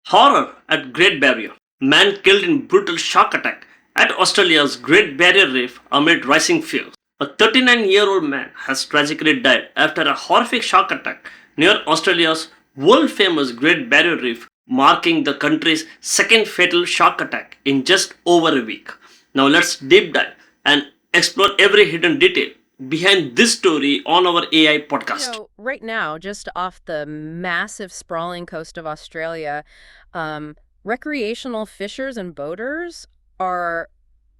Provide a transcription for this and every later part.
Horror at Great Barrier. Man killed in brutal shark attack at Australia's Great Barrier Reef amid rising fears. A 39-year-old man has tragically died after a horrific shark attack near Australia's world-famous Great Barrier Reef, marking the country's second fatal shark attack in just over a week. Now let's deep dive and explore every hidden detail behind this story on our AI podcast. Right now, just off the massive sprawling coast of Australia, recreational fishers and boaters are,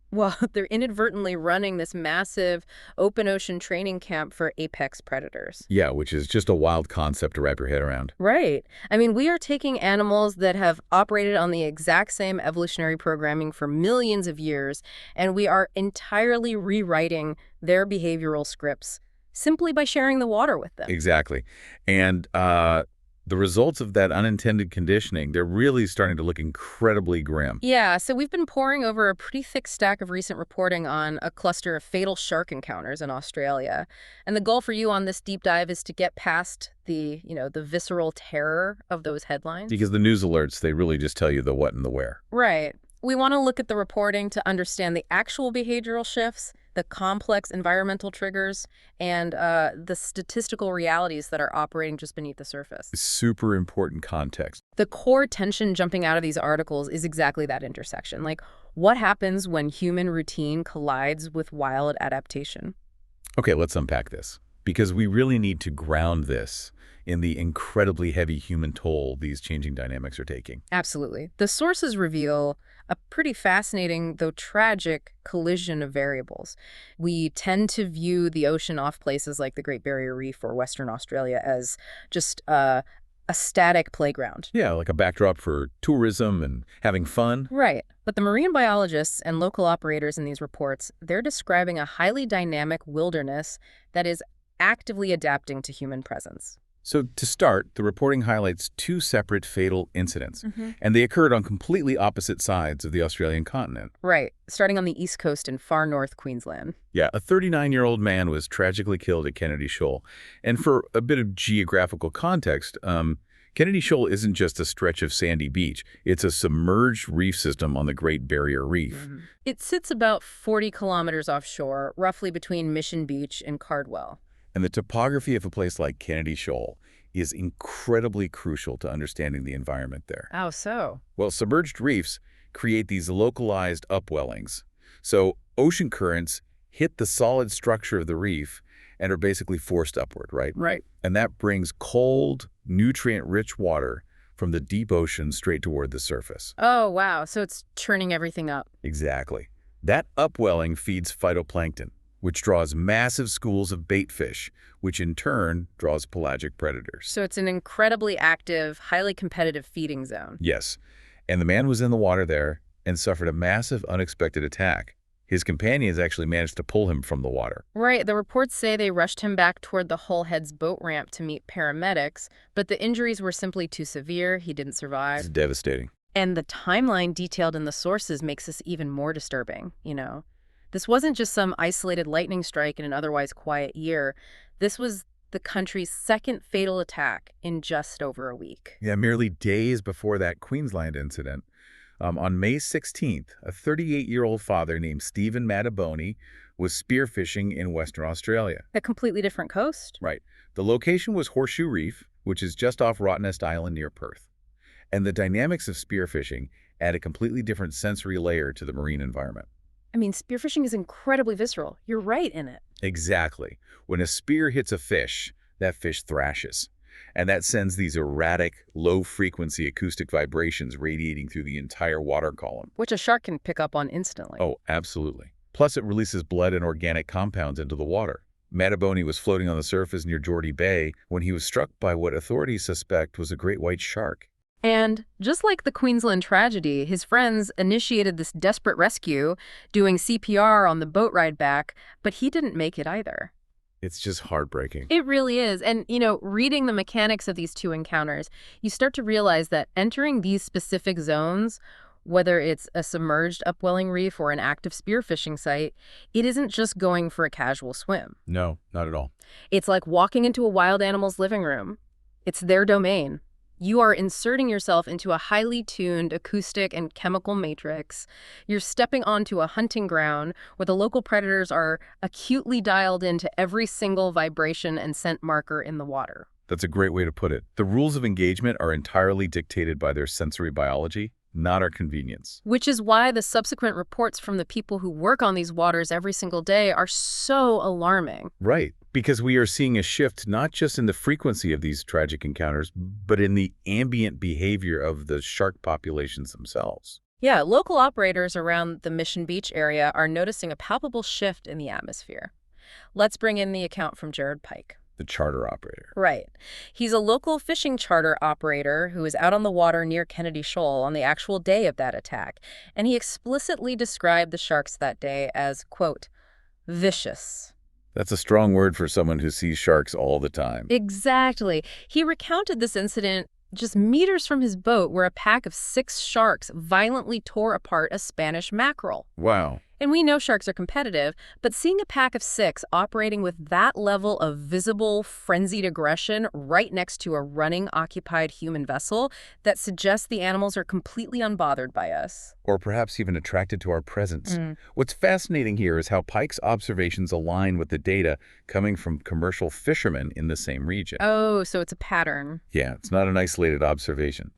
well, they're inadvertently running this massive open ocean training camp for apex predators. Yeah, which is just a wild concept to wrap your head around. Right. I mean, we are taking animals that have operated on the exact same evolutionary programming for millions of years, and we are entirely rewriting their behavioral scripts simply by sharing the water with them. Exactly. And the results of that unintended conditioning, they're really starting to look incredibly grim. Yeah, so we've been poring over a pretty thick stack of recent reporting on a cluster of fatal shark encounters in Australia. And the goal for you on this deep dive is to get past the visceral terror of those headlines. Because the news alerts, they really just tell you the what and the where. Right. We want to look at the reporting to understand the actual behavioral shifts, the complex environmental triggers, and the statistical realities that are operating just beneath the surface. Super important context. The core tension jumping out of these articles is exactly that intersection. Like, what happens when human routine collides with wild adaptation? Okay, let's unpack this. Because we really need to ground this in the incredibly heavy human toll these changing dynamics are taking. Absolutely. The sources reveal a pretty fascinating, though tragic, collision of variables. We tend to view the ocean off places like the Great Barrier Reef or Western Australia as just a static playground. Yeah, like a backdrop for tourism and having fun. Right. But the marine biologists and local operators in these reports, they're describing a highly dynamic wilderness that is actively adapting to human presence. So to start, the reporting highlights two separate fatal incidents, and they occurred on completely opposite sides of the Australian continent. Right, starting on the east coast in far north Queensland. Yeah, a 39-year-old man was tragically killed at Kennedy Shoal. And for a bit of geographical context, Kennedy Shoal isn't just a stretch of sandy beach. It's a submerged reef system on the Great Barrier Reef. It sits about 40 kilometers offshore, roughly between Mission Beach and Cardwell. And the topography of a place like Kennedy Shoal is incredibly crucial to understanding the environment there. How so? Well, submerged reefs create these localized upwellings. So ocean currents hit the solid structure of the reef and are basically forced upward, right? Right. And that brings cold, nutrient-rich water from the deep ocean straight toward the surface. Oh, wow. So it's churning everything up. Exactly. That upwelling feeds phytoplankton, which draws massive schools of bait fish, which in turn draws pelagic predators. So it's an incredibly active, highly competitive feeding zone. Yes, and the man was in the water there and suffered a massive unexpected attack. His companions actually managed to pull him from the water. Right. The reports say they rushed him back toward the Hull Heads boat ramp to meet paramedics, but the injuries were simply too severe. He didn't survive. It's devastating. And the timeline detailed in the sources makes this even more disturbing, This wasn't just some isolated lightning strike in an otherwise quiet year. This was the country's second fatal attack in just over a week. Yeah, merely days before that Queensland incident. On May 16th, a 38-year-old father named Stephen Mataboni was spearfishing in Western Australia. A completely different coast? Right. The location was Horseshoe Reef, which is just off Rottnest Island near Perth. And the dynamics of spearfishing add a completely different sensory layer to the marine environment. I mean, spearfishing is incredibly visceral. You're right in it. Exactly. When a spear hits a fish, that fish thrashes. And that sends these erratic, low-frequency acoustic vibrations radiating through the entire water column. Which a shark can pick up on instantly. Oh, absolutely. Plus, it releases blood and organic compounds into the water. Mataboni was floating on the surface near Geordie Bay when he was struck by what authorities suspect was a great white shark. And just like the Queensland tragedy, his friends initiated this desperate rescue, doing CPR on the boat ride back, but he didn't make it either. It's just heartbreaking. It really is. And, reading the mechanics of these two encounters, you start to realize that entering these specific zones, whether it's a submerged upwelling reef or an active spearfishing site, it isn't just going for a casual swim. No, not at all. It's like walking into a wild animal's living room. It's their domain. You are inserting yourself into a highly tuned acoustic and chemical matrix. You're stepping onto a hunting ground where the local predators are acutely dialed into every single vibration and scent marker in the water. That's a great way to put it. The rules of engagement are entirely dictated by their sensory biology, not our convenience. Which is why the subsequent reports from the people who work on these waters every single day are so alarming. Right, because we are seeing a shift not just in the frequency of these tragic encounters, but in the ambient behavior of the shark populations themselves. Yeah, local operators around the Mission Beach area are noticing a palpable shift in the atmosphere. Let's bring in the account from Jared Pike. The charter operator. Right. He's a local fishing charter operator who was out on the water near Kennedy Shoal on the actual day of that attack, and he explicitly described the sharks that day as, quote, vicious. That's a strong word for someone who sees sharks all the time. Exactly. He recounted this incident just meters from his boat where a pack of 6 sharks violently tore apart a Spanish mackerel. Wow. And we know sharks are competitive, but seeing a pack of 6 operating with that level of visible, frenzied aggression right next to a running, occupied human vessel, that suggests the animals are completely unbothered by us. Or perhaps even attracted to our presence. What's fascinating here is how Pike's observations align with the data coming from commercial fishermen in the same region. Oh, so it's a pattern. Yeah, it's not an isolated observation.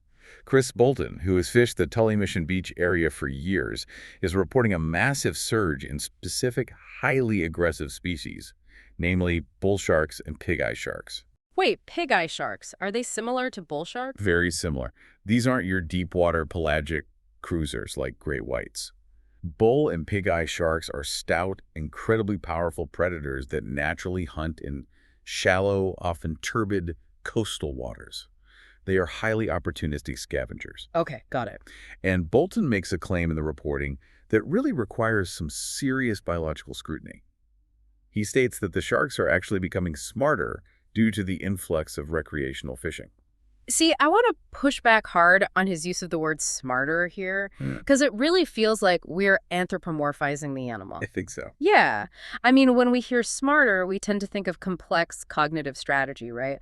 Chris Bolton, who has fished the Tully Mission Beach area for years, is reporting a massive surge in specific, highly aggressive species, namely bull sharks and pig-eye sharks. Wait, pig-eye sharks, are they similar to bull sharks? Very similar. These aren't your deep-water pelagic cruisers like great whites. Bull and pig-eye sharks are stout, incredibly powerful predators that naturally hunt in shallow, often turbid, coastal waters. They are highly opportunistic scavengers. Okay, got it. And Bolton makes a claim in the reporting that really requires some serious biological scrutiny. He states that the sharks are actually becoming smarter due to the influx of recreational fishing. See, I want to push back hard on his use of the word smarter here, because it really feels like we're anthropomorphizing the animal. I think so. Yeah. I mean, when we hear smarter, we tend to think of complex cognitive strategy, right?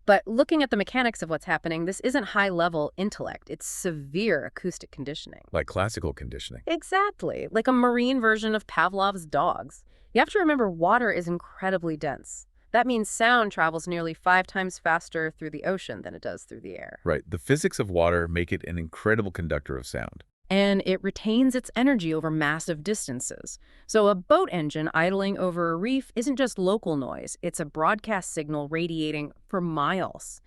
But looking at the mechanics of what's happening, this isn't high-level intellect. It's severe acoustic conditioning. Like classical conditioning. Exactly. Like a marine version of Pavlov's dogs. You have to remember water is incredibly dense. That means sound travels nearly 5 times faster through the ocean than it does through the air. Right. The physics of water make it an incredible conductor of sound. And it retains its energy over massive distances. So a boat engine idling over a reef isn't just local noise, it's a broadcast signal radiating for miles.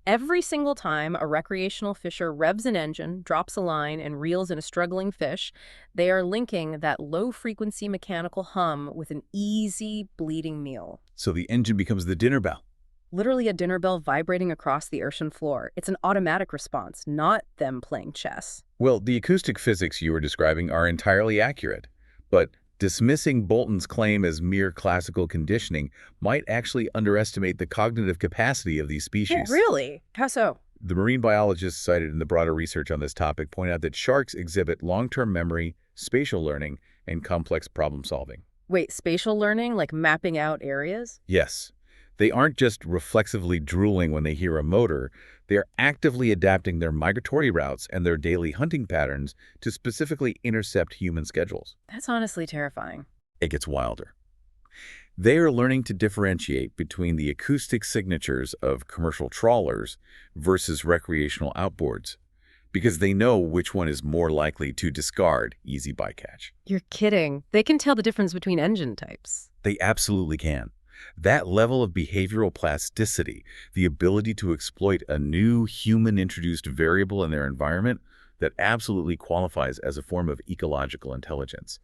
Every single time a recreational fisher revs an engine, drops a line, and reels in a struggling fish, they are linking that low-frequency mechanical hum with an easy, bleeding meal. So the engine becomes the dinner bell. Literally a dinner bell vibrating across the ocean floor. It's an automatic response, not them playing chess. Well, the acoustic physics you were describing are entirely accurate, but dismissing Bolton's claim as mere classical conditioning might actually underestimate the cognitive capacity of these species. Really? How so? The marine biologists cited in the broader research on this topic point out that sharks exhibit long-term memory, spatial learning, and complex problem-solving. Wait, spatial learning, like mapping out areas? Yes. They aren't just reflexively drooling when they hear a motor, they are actively adapting their migratory routes and their daily hunting patterns to specifically intercept human schedules. That's honestly terrifying. It gets wilder. They are learning to differentiate between the acoustic signatures of commercial trawlers versus recreational outboards, because they know which one is more likely to discard easy bycatch. You're kidding. They can tell the difference between engine types. They absolutely can. That level of behavioral plasticity, the ability to exploit a new human-introduced variable in their environment, that absolutely qualifies as a form of ecological intelligence.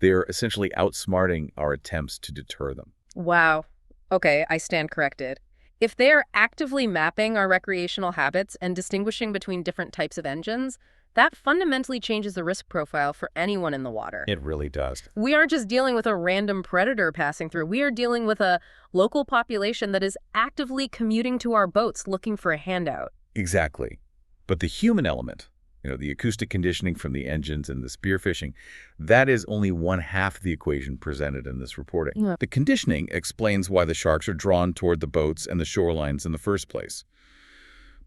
They are essentially outsmarting our attempts to deter them. Wow. Okay, I stand corrected. If they are actively mapping our recreational habits and distinguishing between different types of engines, that fundamentally changes the risk profile for anyone in the water. It really does. We aren't just dealing with a random predator passing through. We are dealing with a local population that is actively commuting to our boats looking for a handout. Exactly. But the human element, the acoustic conditioning from the engines and the spearfishing, that is only one half of the equation presented in this reporting. Yeah. The conditioning explains why the sharks are drawn toward the boats and the shorelines in the first place.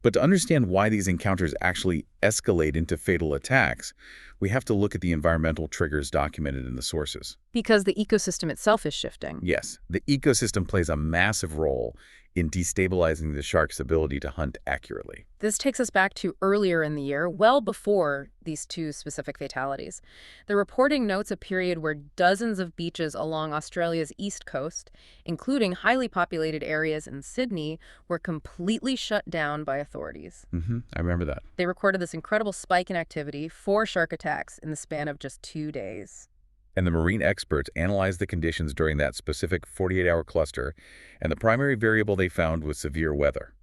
But to understand why these encounters actually escalate into fatal attacks, we have to look at the environmental triggers documented in the sources. Because the ecosystem itself is shifting. Yes, the ecosystem plays a massive role in destabilizing the shark's ability to hunt accurately. This takes us back to earlier in the year, well before these two specific fatalities. The reporting notes a period where dozens of beaches along Australia's east coast, including highly populated areas in Sydney, were completely shut down by authorities. I remember that. They recorded this incredible spike in activity, 4 shark attacks in the span of just 2 days. And the marine experts analyzed the conditions during that specific 48-hour cluster, and the primary variable they found was severe weather.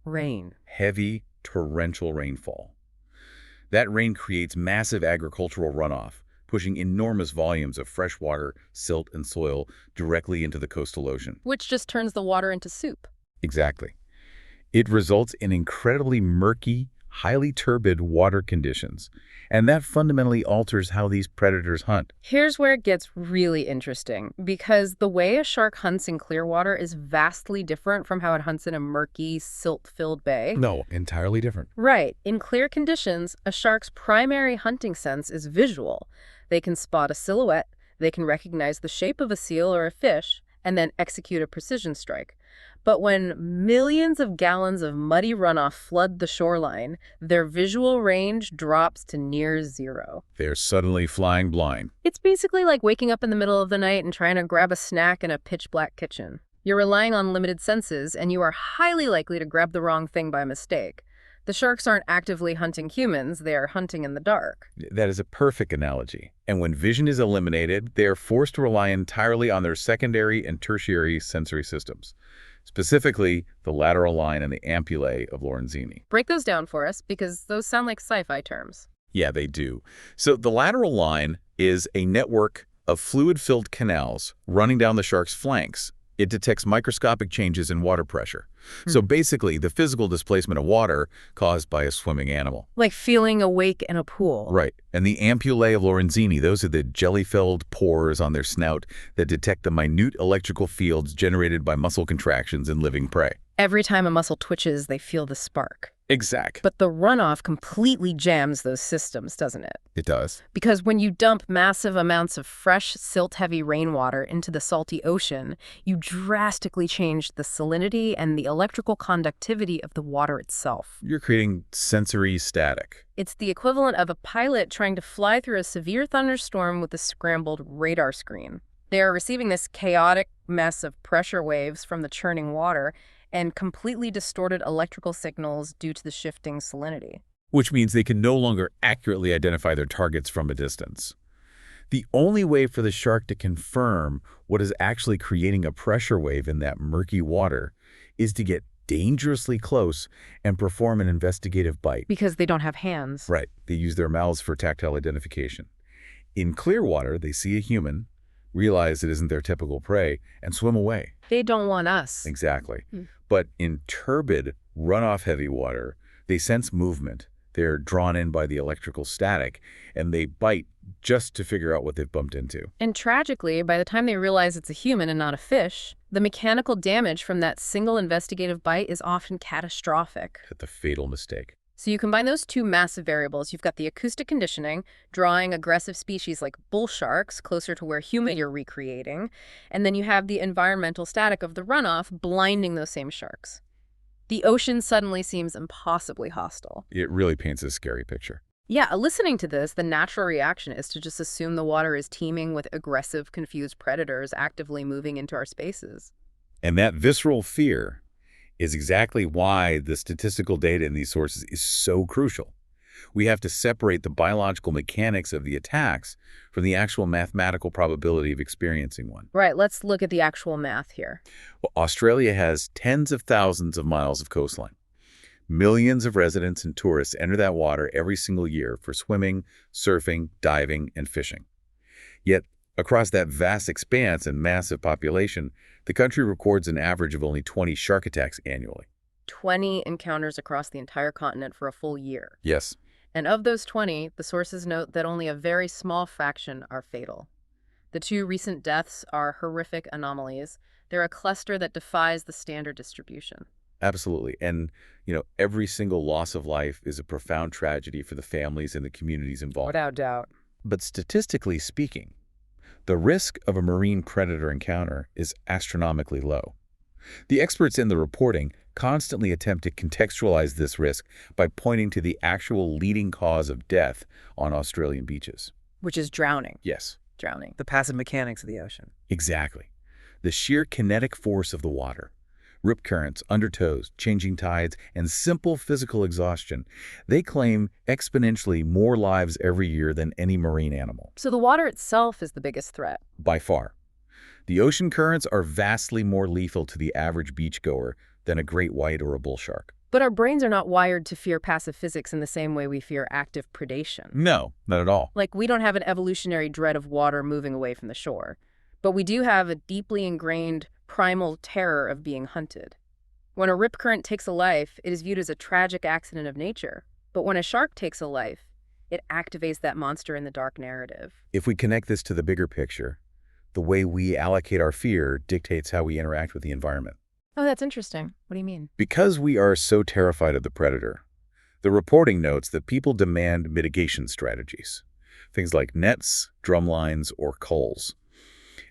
Rain. Heavy, torrential rainfall. That rain creates massive agricultural runoff, pushing enormous volumes of fresh water, silt, and soil directly into the coastal ocean. Which just turns the water into soup. Exactly. It results in incredibly murky, highly turbid water conditions, and that fundamentally alters how these predators hunt. Here's where it gets really interesting, because the way a shark hunts in clear water is vastly different from how it hunts in a murky, silt-filled bay. No, entirely different. Right. In clear conditions, a shark's primary hunting sense is visual. They can spot a silhouette, they can recognize the shape of a seal or a fish, and then execute a precision strike. But when millions of gallons of muddy runoff flood the shoreline, their visual range drops to near zero. They're suddenly flying blind. It's basically like waking up in the middle of the night and trying to grab a snack in a pitch-black kitchen. You're relying on limited senses, and you are highly likely to grab the wrong thing by mistake. The sharks aren't actively hunting humans, they are hunting in the dark. That is a perfect analogy. And when vision is eliminated, they are forced to rely entirely on their secondary and tertiary sensory systems, specifically the lateral line and the ampullae of Lorenzini. Break those down for us, because those sound like sci-fi terms. Yeah, they do. So the lateral line is a network of fluid-filled canals running down the shark's flanks. It detects microscopic changes in water pressure. So basically, the physical displacement of water caused by a swimming animal. Like feeling awake in a pool. Right. And the ampullae of Lorenzini, those are the jelly-filled pores on their snout that detect the minute electrical fields generated by muscle contractions in living prey. Every time a muscle twitches, they feel the spark. Exact. But the runoff completely jams those systems, doesn't it? It does. Because when you dump massive amounts of fresh, silt-heavy rainwater into the salty ocean, you drastically change the salinity and the electrical conductivity of the water itself. You're creating sensory static. It's the equivalent of a pilot trying to fly through a severe thunderstorm with a scrambled radar screen. They are receiving this chaotic mess of pressure waves from the churning water and completely distorted electrical signals due to the shifting salinity. Which means they can no longer accurately identify their targets from a distance. The only way for the shark to confirm what is actually creating a pressure wave in that murky water is to get dangerously close and perform an investigative bite. Because they don't have hands. Right. They use their mouths for tactile identification. In clear water, they see a human, realize it isn't their typical prey, and swim away. They don't want us. Exactly. But in turbid, runoff-heavy water, they sense movement. They're drawn in by the electrical static, and they bite just to figure out what they've bumped into. And tragically, by the time they realize it's a human and not a fish, the mechanical damage from that single investigative bite is often catastrophic. The fatal mistake. So you combine those two massive variables. You've got the acoustic conditioning, drawing aggressive species like bull sharks closer to where human you're recreating, and then you have the environmental static of the runoff blinding those same sharks. The ocean suddenly seems impossibly hostile. It really paints a scary picture. Yeah, listening to this, the natural reaction is to just assume the water is teeming with aggressive, confused predators actively moving into our spaces. And that visceral fear is exactly why the statistical data in these sources is so crucial. We have to separate the biological mechanics of the attacks from the actual mathematical probability of experiencing one. Right, let's look at the actual math here. Well, Australia has tens of thousands of miles of coastline. Millions of residents and tourists enter that water every single year for swimming, surfing, diving, and fishing. Yet, across that vast expanse and massive population, the country records an average of only 20 shark attacks annually. 20 encounters across the entire continent for a full year. Yes. And of those 20, the sources note that only a very small fraction are fatal. The 2 recent deaths are horrific anomalies. They're a cluster that defies the standard distribution. Absolutely. And, every single loss of life is a profound tragedy for the families and the communities involved. Without doubt. But statistically speaking, the risk of a marine predator encounter is astronomically low. The experts in the reporting constantly attempt to contextualize this risk by pointing to the actual leading cause of death on Australian beaches. Which is drowning. Yes, Drowning. The passive mechanics of the ocean. exactly. The sheer kinetic force of the water, rip currents, undertows, changing tides, and simple physical exhaustion, they claim exponentially more lives every year than any marine animal. So the water itself is the biggest threat. By far. The ocean currents are vastly more lethal to the average beachgoer than a great white or a bull shark. But our brains are not wired to fear passive physics in the same way we fear active predation. No, not at all. Like, we don't have an evolutionary dread of water moving away from the shore. But we do have a deeply ingrained primal terror of being hunted. When a rip current takes a life, it is viewed as a tragic accident of nature. But when a shark takes a life, it activates that monster in the dark narrative. If we connect this to the bigger picture, the way we allocate our fear dictates how we interact with the environment. Oh, that's interesting. What do you mean? Because we are so terrified of the predator, the reporting notes that people demand mitigation strategies, things like nets, drumlines, or culls.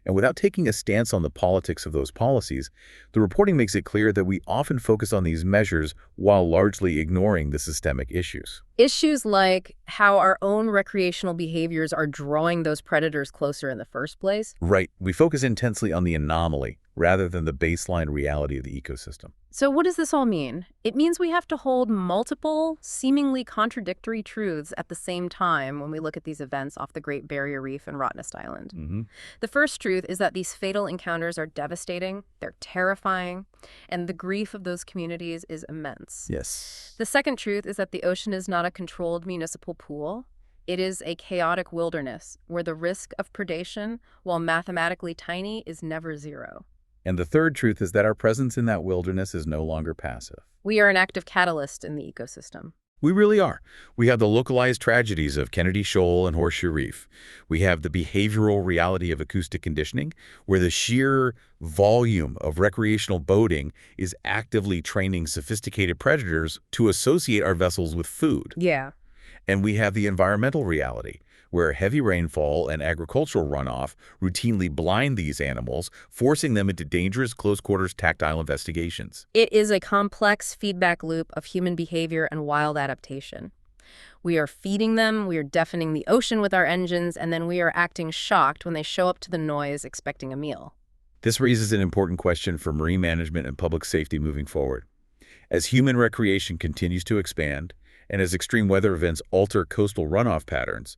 And without taking a stance on the politics of those policies, the reporting makes it clear that we often focus on these measures while largely ignoring the systemic issues. Issues like how our own recreational behaviors are drawing those predators closer in the first place. Right. We focus intensely on the anomaly rather than the baseline reality of the ecosystem. So what does this all mean? It means we have to hold multiple, seemingly contradictory truths at the same time when we look at these events off the Great Barrier Reef and Rottnest Island. The first truth is that these fatal encounters are devastating, they're terrifying, and the grief of those communities is immense. Yes. The second truth is that the ocean is not a controlled municipal pool. It is a chaotic wilderness where the risk of predation, while mathematically tiny, is never zero. And the third truth is that our presence in that wilderness is no longer passive. We are an active catalyst in the ecosystem. We really are. We have the localized tragedies of Kennedy Shoal and Horseshoe Reef. We have the behavioral reality of acoustic conditioning, where the sheer volume of recreational boating is actively training sophisticated predators to associate our vessels with food. Yeah. And we have the environmental reality, where heavy rainfall and agricultural runoff routinely blind these animals, forcing them into dangerous close-quarters tactile investigations. It is a complex feedback loop of human behavior and wild adaptation. We are feeding them, we are deafening the ocean with our engines, and then we are acting shocked when they show up to the noise expecting a meal. This raises an important question for marine management and public safety moving forward. As human recreation continues to expand, and as extreme weather events alter coastal runoff patterns,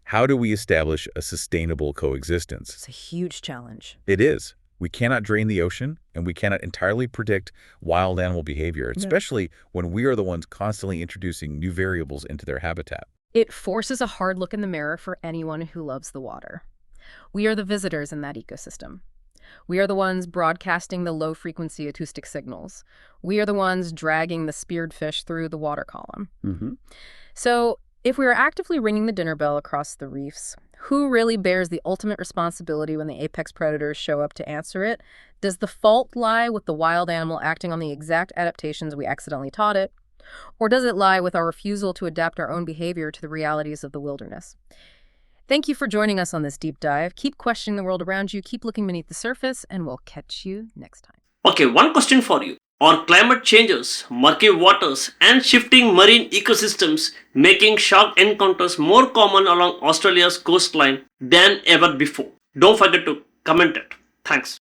how do we establish a sustainable coexistence? It's a huge challenge. It is. We cannot drain the ocean, and we cannot entirely predict wild animal behavior, especially when we are the ones constantly introducing new variables into their habitat. It forces a hard look in the mirror for anyone who loves the water. We are the visitors in that ecosystem. We are the ones broadcasting the low-frequency acoustic signals. We are the ones dragging the speared fish through the water column. So, if we are actively ringing the dinner bell across the reefs, who really bears the ultimate responsibility when the apex predators show up to answer it? Does the fault lie with the wild animal acting on the exact adaptations we accidentally taught it? Or does it lie with our refusal to adapt our own behavior to the realities of the wilderness? Thank you for joining us on this deep dive. Keep questioning the world around you, keep looking beneath the surface, and we'll catch you next time. Okay, one question for you. Are climate changes, murky waters, and shifting marine ecosystems making shark encounters more common along Australia's coastline than ever before? Don't forget to comment it. Thanks.